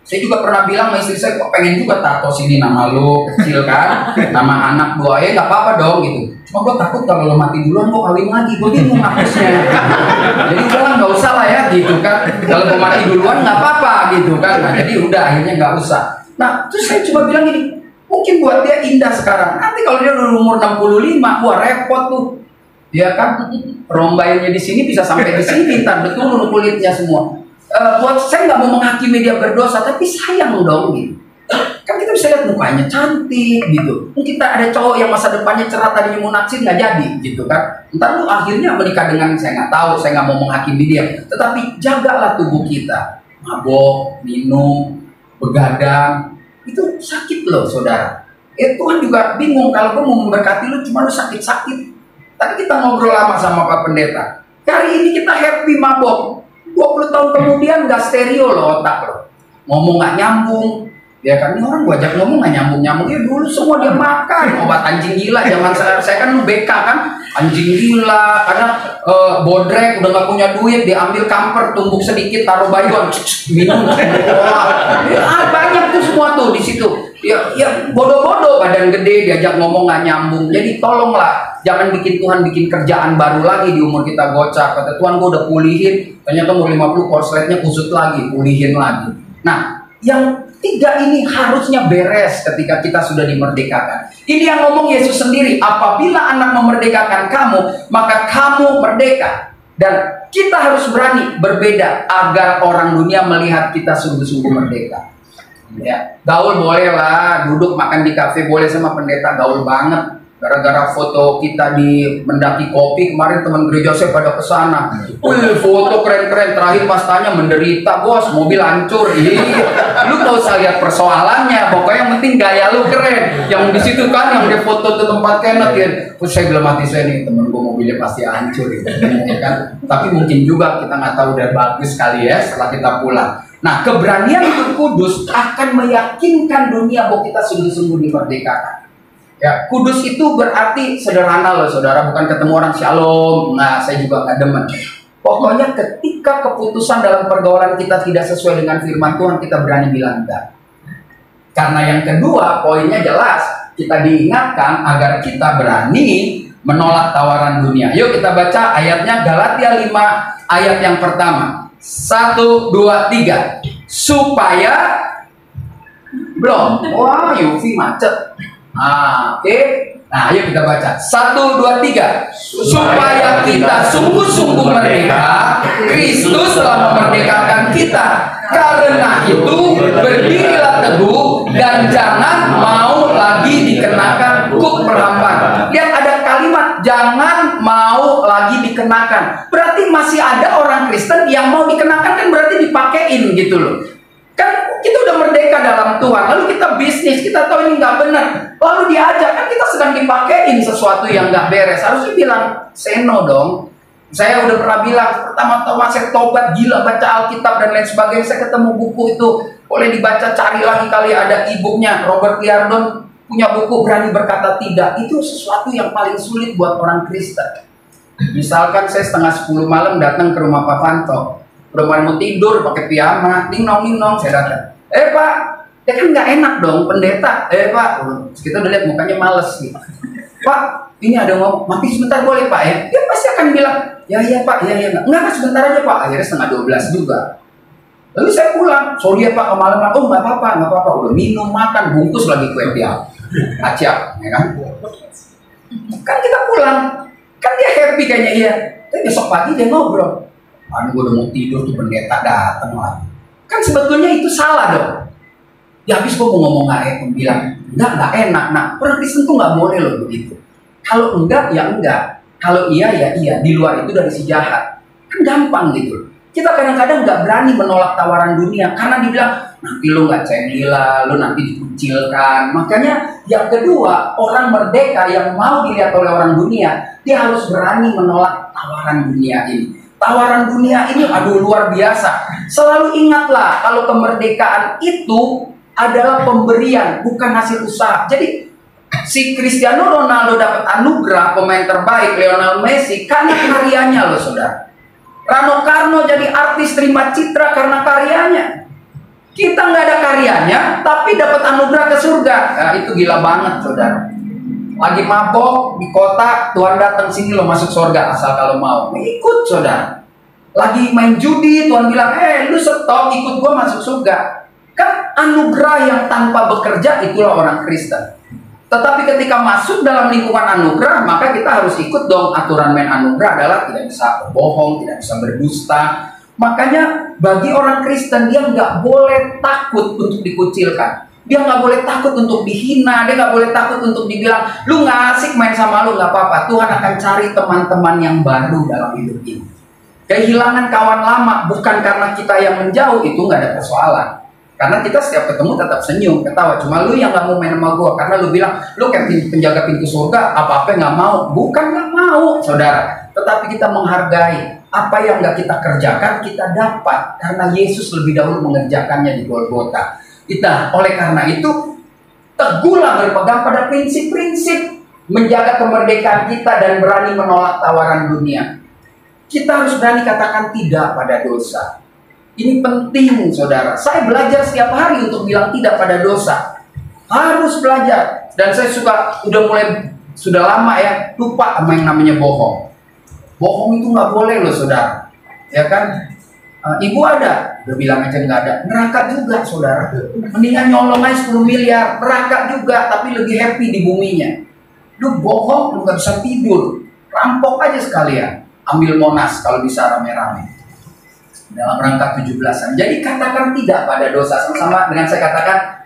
Saya juga pernah bilang sama istri saya, kok pengen juga tato sini nama lo kecil kan, nama anak gua ya nggak apa-apa dong gitu. Cuma gua takut kalau lo mati duluan gua kawin lagi, gua bingung hapusnya. Jadi udahlah nggak usah lah ya gitu kan. Kalau gua mati duluan nggak apa-apa gitu kan. Nah jadi udah akhirnya nggak usah. Nah terus saya cuma bilang gini, mungkin buat dia indah sekarang. Nanti kalau dia udah umur 65, wah repot tuh. Ya kan, rombainnya di sini bisa sampai di sini, tar betul kulitnya semua. Buat saya nggak mau menghakimi dia berdosa, tapi sayang dong gitu. Kan kita bisa lihat mukanya cantik gitu. Mungkin kita ada cowok yang masa depannya cerah tadinya mau naksir nggak jadi gitu kan. Entar lu akhirnya menikah dengan saya nggak tahu, saya nggak mau menghakimi dia. Tetapi jagalah tubuh kita. Mabok, minum, begadang, itu sakit loh saudara. Tuhan juga bingung kalau gue mau memberkati lu cuma lu sakit-sakit. Tadi kita ngobrol lama sama Pak Pendeta. Hari ini kita happy mabok. 20 tahun kemudian nggak stereo loh otak loh. Ngomong nggak nyambung. Ya kan, ini orang gua ajak ngomong nggak nyambung-nyambung. Ya dulu semua dia makan obat anjing gila. Zaman saya kan BK kan. Anjing gila. Karena bodrek udah nggak punya duit. Diambil kamper tumbuk sedikit taruh baygon. Minum. Banyak tuh semua tuh di situ. Ya bodoh-bodoh badan gede diajak ngomong nggak nyambung. Jadi tolonglah jangan bikin Tuhan bikin kerjaan baru lagi di umur kita gocap. Kata Tuhan gue udah pulihin, ternyata umur 50 korsletnya kusut lagi, pulihin lagi. Nah yang tiga ini harusnya beres ketika kita sudah dimerdekakan. Ini yang ngomong Yesus sendiri, apabila anak memerdekakan kamu maka kamu merdeka. Dan kita harus berani berbeda agar orang dunia melihat kita sungguh-sungguh merdeka. Ya, gaul boleh lah, duduk makan di kafe boleh sama pendeta, gaul banget. Gara-gara foto kita di mendaki kopi kemarin teman gereja saya pada kesana. Wih, foto keren-keren. Terakhir pas tanya menderita bos, mobil hancur. Lu gak usah lihat persoalannya, pokoknya yang penting gaya lu keren. Yang di situ kan yang dia foto ke tempat kenet ya. Terus saya bilang mati saya nih temen gue mobilnya pasti hancur gitu. Ya kan? Tapi mungkin juga kita nggak tahu udah bagus kali ya setelah kita pulang. Nah, keberanian itu kudus akan meyakinkan dunia bahwa kita sungguh-sungguh dimerdekakan. Ya, kudus itu berarti sederhana loh saudara, bukan ketemu orang shalom. Nah, saya juga nggak demen. Pokoknya ketika keputusan dalam pergaulan kita tidak sesuai dengan firman Tuhan, kita berani bilang enggak. Karena yang kedua, poinnya jelas, kita diingatkan agar kita berani menolak tawaran dunia. Yuk kita baca ayatnya, Galatia 5 ayat yang pertama. 1, 2, 3. Supaya belum. Wah, Yufi macet. Oke. Nah, ayo kita baca. 1, 2, 3. Supaya kita sungguh-sungguh merdeka, Kristus telah memerdekakan kita. Karena itu, berdirilah teguh dan jangan mau lagi dikenakan kuk perhampan. Lihat ada kalimat jangan mau lagi dikenakan. Berarti masih ada orang Kristen yang mau dikenakan, kan berarti dipakein gitu loh. Kan kita udah merdeka dalam Tuhan, lalu kita bisnis, kita tahu ini nggak benar, lalu diajak, kan kita sedang dipakein sesuatu yang nggak beres. Harusnya bilang seno dong. Saya udah pernah bilang, pertama-tama saya tobat gila baca Alkitab dan lain sebagainya. Saya ketemu buku itu, boleh dibaca, cari lagi kali ada e-booknya. Robert Liardon punya buku Berani Berkata Tidak. Itu sesuatu yang paling sulit buat orang Kristen. Misalkan saya setengah 10 malam datang ke rumah Pak Fanto, udah mau tidur pakai piyama, nong, saya datang. Pak, ya kan nggak enak dong pendeta. Pak, kita udah lihat mukanya males gitu. Pak, ini ada ngomong, mati sebentar boleh Pak ya? Dia pasti akan bilang, ya Pak, ya enggak sebentar aja Pak. Akhirnya setengah 12 juga. Lalu saya pulang, sorry ya Pak kemalaman. Oh nggak apa-apa, udah minum, makan, bungkus lagi kue tiaw, acap, ya kan? Kan kita pulang, kan dia happy kayaknya iya. Tapi besok pagi dia ngobrol. Gue udah mau tidur tuh pendeta datang lagi. Kan sebetulnya itu salah dong. Ya habis gue mau ngomong bilang enggak enak. Nah, orang Kristen tuh nggak boleh loh begitu. Kalau enggak ya enggak, kalau iya ya iya. Di luar itu dari si jahat. Kan gampang gitu. Kita kadang-kadang nggak berani menolak tawaran dunia karena dibilang nanti lo nggak cendila, lo nanti dikucilkan. Makanya yang kedua, orang merdeka yang mau dilihat oleh orang dunia, dia harus berani menolak tawaran dunia ini. Tawaran dunia ini aduh luar biasa. Selalu ingatlah kalau kemerdekaan itu adalah pemberian, bukan hasil usaha. Jadi si Cristiano Ronaldo dapat anugerah pemain terbaik, Lionel Messi, karena karyanya loh saudara. Rano Karno jadi artis terima citra karena karyanya. Kita nggak ada karyanya, tapi dapat anugerah ke surga. Nah, itu gila banget, saudara. Lagi mabok di kota, Tuhan datang sini lo masuk surga asal kalau mau. Ikut, saudara. Lagi main judi, Tuhan bilang, lu stop, ikut gua masuk surga. Kan anugerah yang tanpa bekerja itulah orang Kristen. Tetapi ketika masuk dalam lingkungan anugerah, maka kita harus ikut dong. Aturan main anugerah adalah tidak bisa berbohong, tidak bisa berdusta. Makanya bagi orang Kristen, dia nggak boleh takut untuk dikucilkan. Dia nggak boleh takut untuk dihina. Dia nggak boleh takut untuk dibilang, lu nggak asik main sama lu, nggak apa-apa. Tuhan akan cari teman-teman yang baru dalam hidup ini. Kehilangan kawan lama bukan karena kita yang menjauh, itu nggak ada persoalan. Karena kita setiap ketemu tetap senyum, ketawa. Cuma lu yang nggak mau main sama gua karena lu bilang lu kayak penjaga pintu surga, apa-apa nggak mau. Bukan nggak mau, saudara. Tetapi kita menghargai apa yang nggak kita kerjakan, kita dapat karena Yesus lebih dahulu mengerjakannya di Golgota. Oleh karena itu, teguhlah berpegang pada prinsip-prinsip, menjaga kemerdekaan kita dan berani menolak tawaran dunia. Kita harus berani katakan tidak pada dosa. Ini penting, saudara. Saya belajar setiap hari untuk bilang tidak pada dosa. Harus belajar. Dan saya sudah lama ya, lupa sama yang namanya bohong. Bohong itu nggak boleh loh, saudara. Ya kan? Ibu ada, udah bilang aja nggak ada. Neraka juga, saudara. Mendingan nyolong aja 10 miliar. Neraka juga, tapi lebih happy di buminya. Lu bohong, lu nggak bisa tidur. Rampok aja sekalian. Ambil Monas kalau bisa rame-rame. Dalam rangka 17-an. Jadi katakan tidak pada dosa. Sama-sama dengan saya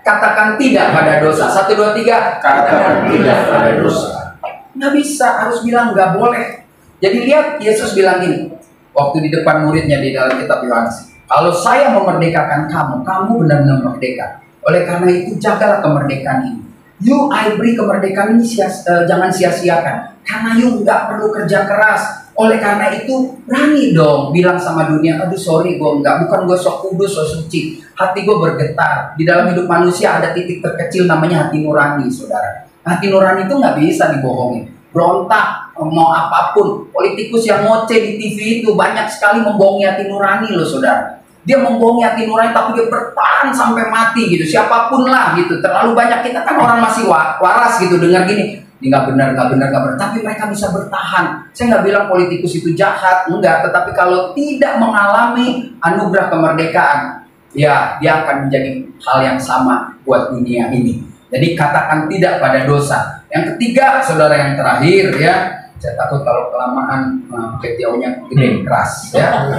katakan tidak pada dosa. 1, 2, 3. Katakan tidak pada dosa. Nggak bisa, harus bilang nggak boleh. Jadi lihat, Yesus bilang gini, waktu di depan muridnya di dalam kitab Yohanes, kalau saya memerdekakan kamu, kamu benar-benar merdeka. Oleh karena itu jagalah kemerdekaan ini. I beri kemerdekaan ini jangan sia-siakan. Karena you nggak perlu kerja keras. Oleh karena itu berani dong bilang sama dunia, aduh sorry gue enggak, bukan gue sok kudus, sok suci, hati gue bergetar. Di dalam hidup manusia ada titik terkecil namanya hati nurani, saudara. Hati nurani itu nggak bisa dibohongin. Berontak, mau apapun. Politikus yang ngoceh di TV itu banyak sekali membohongi hati nurani loh, saudara. Dia membohongi hati nurani tapi dia bertahan sampai mati gitu, siapapun lah gitu. Terlalu banyak, kita kan orang masih waras gitu dengar gini, ini nggak benar, tapi mereka bisa bertahan. Saya nggak bilang politikus itu jahat, enggak. Tetapi kalau tidak mengalami anugerah kemerdekaan, ya dia akan menjadi hal yang sama buat dunia ini. Jadi katakan tidak pada dosa. Yang ketiga, saudara, yang terakhir ya. Saya takut kalau kelamaan ketiaunya gede keras ya.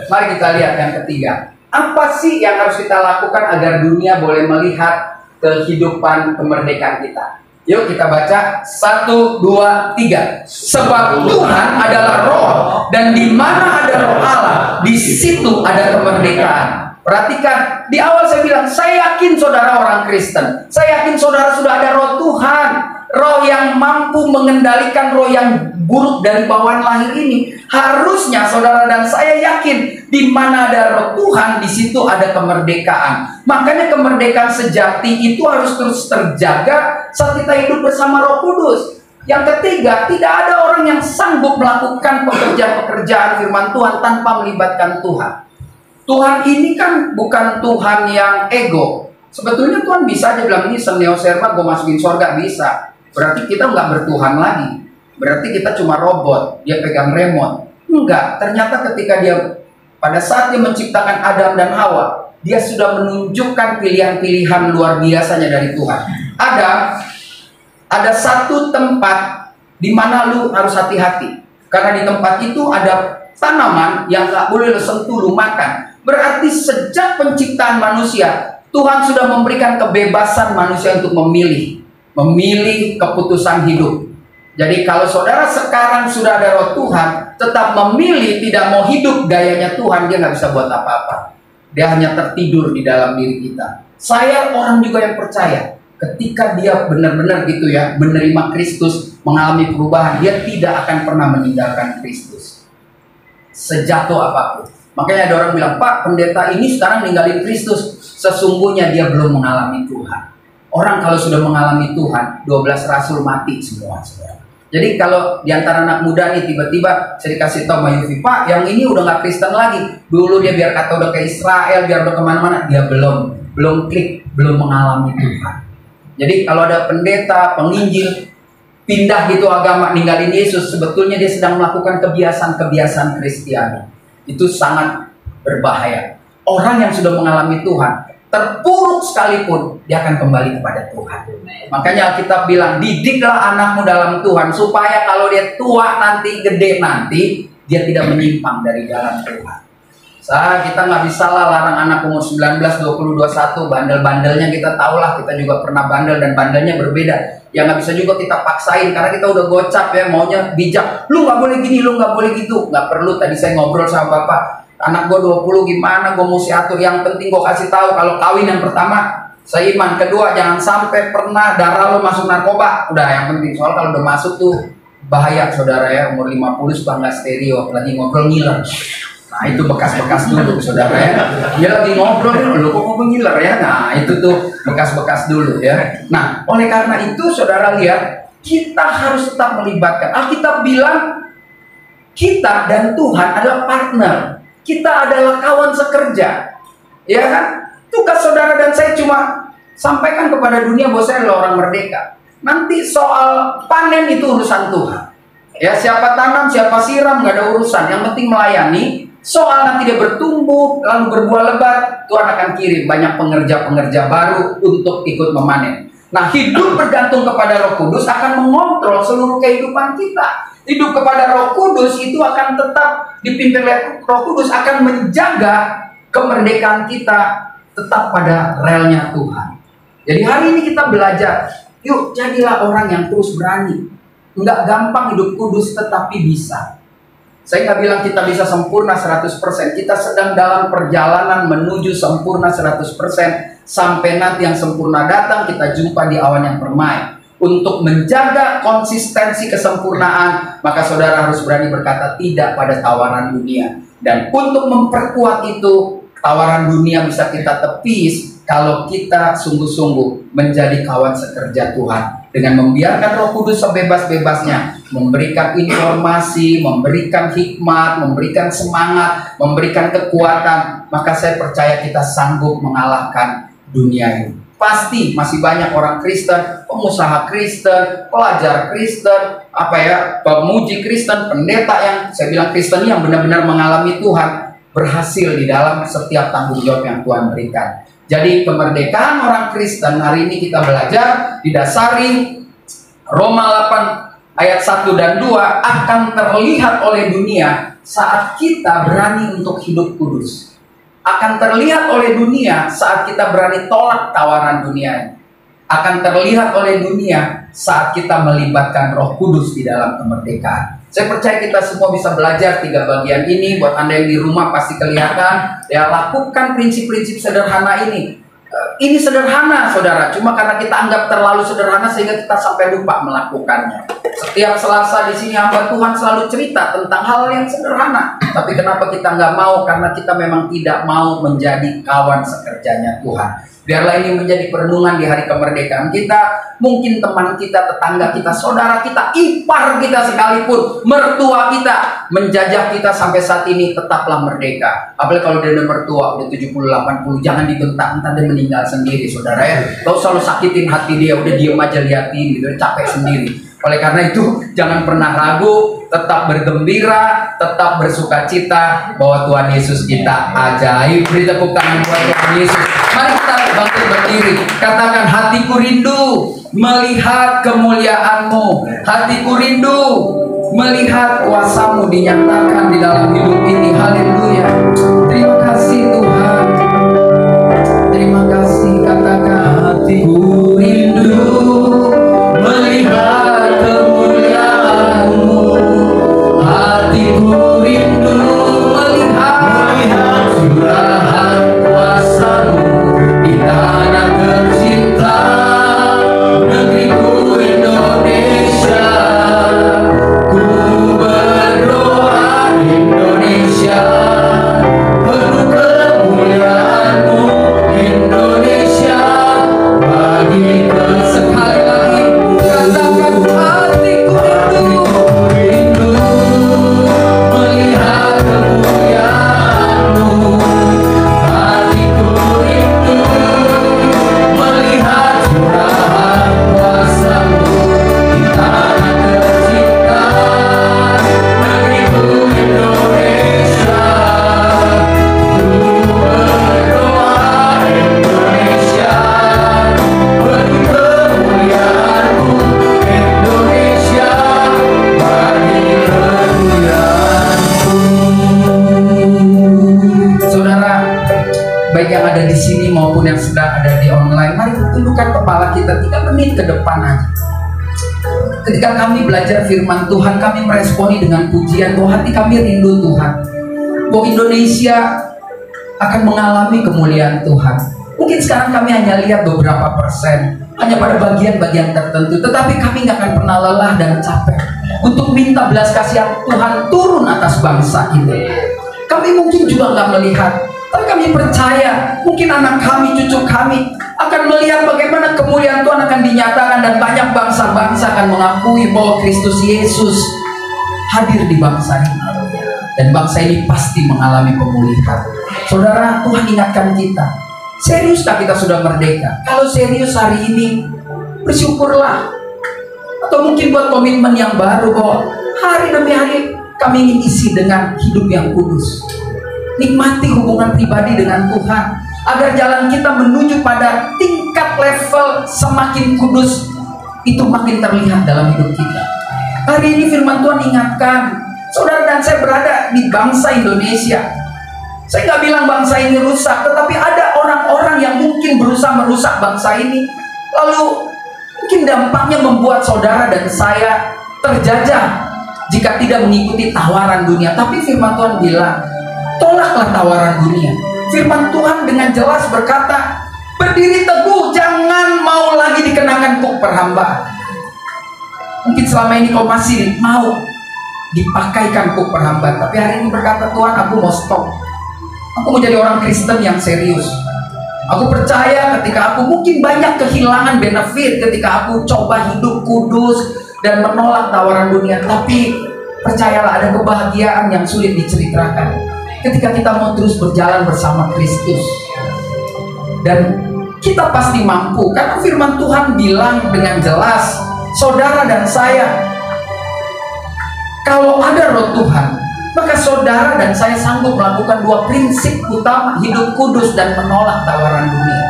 Mari kita lihat yang ketiga. Apa sih yang harus kita lakukan agar dunia boleh melihat kehidupan kemerdekaan kita? Yuk kita baca 1, 2, 3. Sebab Tuhan adalah roh, dan di mana ada roh Allah, di situ ada kemerdekaan. Perhatikan, di awal saya bilang, saya yakin saudara orang Kristen. Saya yakin saudara sudah ada roh Tuhan. Roh yang mampu mengendalikan roh yang buruk dari bawaan lahir ini. Harusnya saudara dan saya yakin, di mana ada roh Tuhan, di situ ada kemerdekaan. Makanya kemerdekaan sejati itu harus terus terjaga saat kita hidup bersama Roh Kudus. Yang ketiga, tidak ada orang yang sanggup melakukan pekerjaan-pekerjaan firman Tuhan tanpa melibatkan Tuhan. Tuhan ini kan bukan Tuhan yang ego. Sebetulnya Tuhan bisa aja bilang, ini Seneo Serma gue masukin surga, bisa. Berarti kita nggak bertuhan lagi. Berarti kita cuma robot, dia pegang remote. Enggak, ternyata ketika dia, pada saat dia menciptakan Adam dan Hawa, dia sudah menunjukkan pilihan-pilihan luar biasanya dari Tuhan. Ada satu tempat di mana lu harus hati-hati. Karena di tempat itu ada tanaman yang nggak boleh lu sentuh, lu makan. Berarti sejak penciptaan manusia, Tuhan sudah memberikan kebebasan manusia untuk memilih keputusan hidup. Jadi kalau saudara sekarang sudah ada roh Tuhan, tetap memilih tidak mau hidup gayanya Tuhan, dia nggak bisa buat apa-apa. Dia hanya tertidur di dalam diri kita. Saya orang juga yang percaya, ketika dia benar-benar gitu ya, menerima Kristus, mengalami perubahan, dia tidak akan pernah meninggalkan Kristus. Sejatuh apapun. Makanya ada orang bilang, Pak, pendeta ini sekarang ninggalin Kristus. Sesungguhnya dia belum mengalami Tuhan. Orang kalau sudah mengalami Tuhan, 12 rasul mati semua, saudara. Jadi kalau diantara anak muda nih tiba-tiba saya dikasih tahu sama Yufi, Pak, yang ini udah nggak Kristen lagi. Dulu dia biar kata udah ke Israel, biar udah kemana-mana, dia belum klik, belum mengalami Tuhan. Jadi kalau ada pendeta, penginjil pindah gitu agama, ninggalin Yesus, sebetulnya dia sedang melakukan kebiasaan-kebiasaan Kristiani. Itu sangat berbahaya. Orang yang sudah mengalami Tuhan, terpuruk sekalipun, dia akan kembali kepada Tuhan. Makanya Alkitab bilang, didiklah anakmu dalam Tuhan, supaya kalau dia tua nanti, gede nanti, dia tidak menyimpang dari jalan Tuhan. Kita nggak bisa lah larang anak umur 19, 20, 21, bandel-bandelnya kita tahulah, kita juga pernah bandel dan bandelnya berbeda. Ya nggak bisa juga kita paksain, karena kita udah gocap ya, maunya bijak. Lu nggak boleh gini, lu nggak boleh gitu. Nggak perlu, tadi saya ngobrol sama bapak. Anak gue 20 gimana, gue mesti atur. Yang penting gue kasih tahu kalau kawin yang pertama seiman, kedua jangan sampai pernah darah lo masuk narkoba. Udah yang penting, soal kalau udah masuk tuh bahaya saudara ya. Umur 50 suka nggak stereo, lagi ngobrol ngiler. Nah itu bekas-bekas dulu saudara ya. Dia lagi ngobrol, lo kok ngomong ngiler ya. Nah itu tuh bekas-bekas dulu ya. Nah oleh karena itu saudara lihat, kita harus tetap melibatkan. Alkitab bilang kita dan Tuhan adalah partner. Kita adalah kawan sekerja, ya kan? Tugas saudara dan saya cuma sampaikan kepada dunia bahwa saya adalah orang merdeka. Nanti soal panen itu urusan Tuhan. Ya siapa tanam, siapa siram, nggak ada urusan. Yang penting melayani. Soal nanti dia bertumbuh, lalu berbuah lebat, Tuhan akan kirim banyak pengerja-pengerja baru untuk ikut memanen. Nah hidup bergantung kepada Roh Kudus akan mengontrol seluruh kehidupan kita. Hidup kepada Roh Kudus itu akan tetap dipimpin oleh Roh Kudus, akan menjaga kemerdekaan kita tetap pada relnya Tuhan. Jadi hari ini kita belajar, yuk jadilah orang yang terus berani. Enggak gampang hidup kudus tetapi bisa. Saya nggak bilang kita bisa sempurna 100%. Kita sedang dalam perjalanan menuju sempurna 100%. Sampai nanti yang sempurna datang, kita jumpa di awan yang permai. Untuk menjaga konsistensi kesempurnaan, maka saudara harus berani berkata tidak pada tawaran dunia. Dan untuk memperkuat itu, tawaran dunia bisa kita tepis kalau kita sungguh-sungguh menjadi kawan sekerja Tuhan. Dengan membiarkan Roh Kudus sebebas-bebasnya, memberikan informasi, memberikan hikmat, memberikan semangat, memberikan kekuatan, maka saya percaya kita sanggup mengalahkan dunia ini. Pasti masih banyak orang Kristen, pengusaha Kristen, pelajar Kristen, pemuji Kristen, pendeta yang saya bilang Kristen yang benar-benar mengalami Tuhan, berhasil di dalam setiap tanggung jawab yang Tuhan berikan. Jadi kemerdekaan orang Kristen hari ini kita belajar didasari Roma 8 ayat 1 dan 2 akan terlihat oleh dunia saat kita berani untuk hidup kudus. Akan terlihat oleh dunia saat kita berani tolak tawaran dunia. Akan terlihat oleh dunia saat kita melibatkan Roh Kudus di dalam kemerdekaan. Saya percaya kita semua bisa belajar 3 bagian ini. Buat Anda yang di rumah pasti kelihatan. Ya, lakukan prinsip-prinsip sederhana ini. Ini sederhana saudara, cuma karena kita anggap terlalu sederhana sehingga kita sampai lupa melakukannya. Setiap Selasa di sini hamba Tuhan selalu cerita tentang hal yang sederhana. Tapi kenapa kita nggak mau? Karena kita memang tidak mau menjadi kawan sekerjanya Tuhan. Biarlah ini menjadi perenungan di hari kemerdekaan kita. Mungkin teman kita, tetangga kita, saudara kita, ipar kita sekalipun, mertua kita, menjajah kita sampai saat ini, tetaplah merdeka. Apalagi kalau dia udah mertua, udah 70-80, jangan dibentak, entar dia meninggal sendiri saudara ya. Gak usah lo sakitin hati dia, udah diem aja liatin gitu, capek sendiri. Oleh karena itu, jangan pernah ragu, tetap bergembira, tetap bersuka cita bahwa Tuhan Yesus kita ajaib. Beri tepuk tangan buat Tuhan Yesus. Mari kita bangkit berdiri. Katakan, hatiku rindu melihat kemuliaan-Mu. Hatiku rindu melihat kuasa-Mu dinyatakan di dalam hidup ini. Haleluya. Terima kasih Tuhan. Terima kasih. Katakan, hatiku rindu melihat kemuliaan-Mu. Hatiku rindu melihat curahan kuasa-Mu di tanah tercinta, negeriku Indonesia. Ku berdoa Indonesia penuh kita 3 menit ke depan aja. Ketika kami belajar firman Tuhan, kami meresponi dengan pujian bahwa hati kami rindu Tuhan, bahwa Indonesia akan mengalami kemuliaan Tuhan. Mungkin sekarang kami hanya lihat beberapa persen, hanya pada bagian-bagian tertentu, tetapi kami nggak akan pernah lelah dan capek untuk minta belas kasihan Tuhan turun atas bangsa ini. Kami mungkin juga nggak melihat, tapi kami percaya mungkin anak kami, cucu kami akan melihat bagaimana kemuliaan Tuhan akan dinyatakan, dan banyak bangsa-bangsa akan mengakui bahwa Kristus Yesus hadir di bangsa ini, dan bangsa ini pasti mengalami pemulihan. Saudara, Tuhan ingatkan kita, seriuskah kita sudah merdeka? Kalau serius hari ini, bersyukurlah. Atau mungkin buat komitmen yang baru bahwa hari demi hari kami ingin isi dengan hidup yang kudus, nikmati hubungan pribadi dengan Tuhan, agar jalan kita menuju pada tingkat level semakin kudus itu makin terlihat dalam hidup kita. Hari ini firman Tuhan ingatkan, saudara dan saya berada di bangsa Indonesia. Saya nggak bilang bangsa ini rusak, tetapi ada orang-orang yang mungkin berusaha merusak bangsa ini. Lalu mungkin dampaknya membuat saudara dan saya terjajah jika tidak mengikuti tawaran dunia. Tapi firman Tuhan bilang, tolaklah tawaran dunia. Firman Tuhan dengan jelas berkata, berdiri teguh, jangan mau lagi dikenakan kuk perhambaan. Mungkin selama ini kau masih mau dipakaikan kuk perhambaan, tapi hari ini berkata, Tuhan, aku mau stop. Aku mau jadi orang Kristen yang serius. Aku percaya ketika aku mungkin banyak kehilangan benefit ketika aku coba hidup kudus dan menolak tawaran dunia, tapi percayalah ada kebahagiaan yang sulit diceritakan ketika kita mau terus berjalan bersama Kristus. Dan kita pasti mampu, karena firman Tuhan bilang dengan jelas, saudara dan saya, kalau ada roh Tuhan, maka saudara dan saya sanggup melakukan 2 prinsip utama, hidup kudus dan menolak tawaran dunia.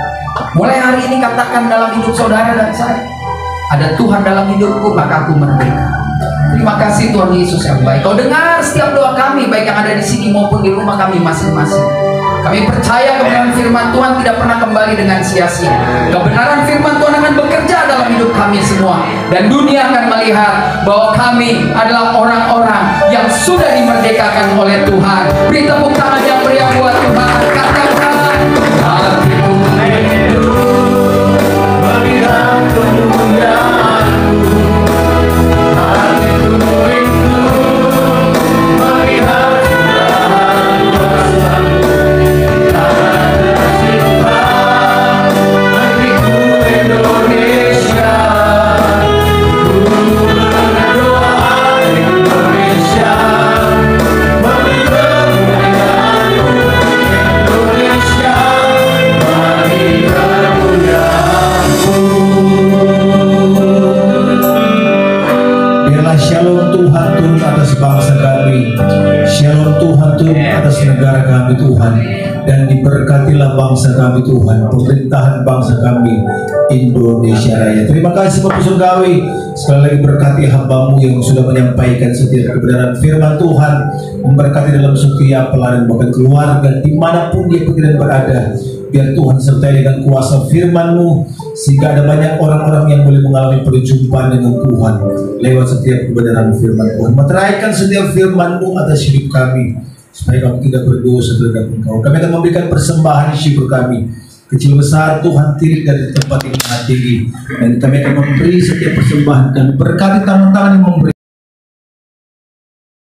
Mulai hari ini katakan dalam hidup saudara dan saya, ada Tuhan dalam hidupku, maka aku merdeka. Terima kasih Tuhan Yesus yang baik. Kau dengar setiap doa kami, baik yang ada di sini maupun di rumah kami masing-masing. Kami percaya kebenaran firman Tuhan tidak pernah kembali dengan sia-sia. Kebenaran firman Tuhan akan bekerja dalam hidup kami semua, dan dunia akan melihat bahwa kami adalah orang-orang yang sudah dimerdekakan oleh Tuhan. Beri tepuk tangan yang meriah buat Tuhan. Katakan, hatiku rindu melihat kemuliaan-Mu. Hatiku rindu melihat Shalom Tuhan turun atas bangsa kami, Shalom Tuhan turun atas negara kami Tuhan, dan diberkatilah bangsa kami Tuhan, pemerintahan bangsa kami Indonesia Raya. Terima kasih Bapak Surgawi, sekali lagi berkati hamba-Mu yang sudah menyampaikan setiap kebenaran firman Tuhan, memberkati dalam setiap pelayanan bahkan keluarga dimanapun dia pergi dan berada. Biar Tuhan sertai dengan kuasa firman-Mu, sehingga ada banyak orang-orang yang boleh mengalami perjumpaan dengan Tuhan lewat setiap kebenaran firman Tuhan. Meteraikan setiap firman-Mu atas hidup kami, supaya kami tidak berdosa terhadap Engkau. Kami akan memberikan persembahan syukur kami, kecil besar Tuhan tilik dari tempat yang maha tinggi, dan kami akan memberi setiap persembahan kami. Berkati tangan-tangan yang memberi.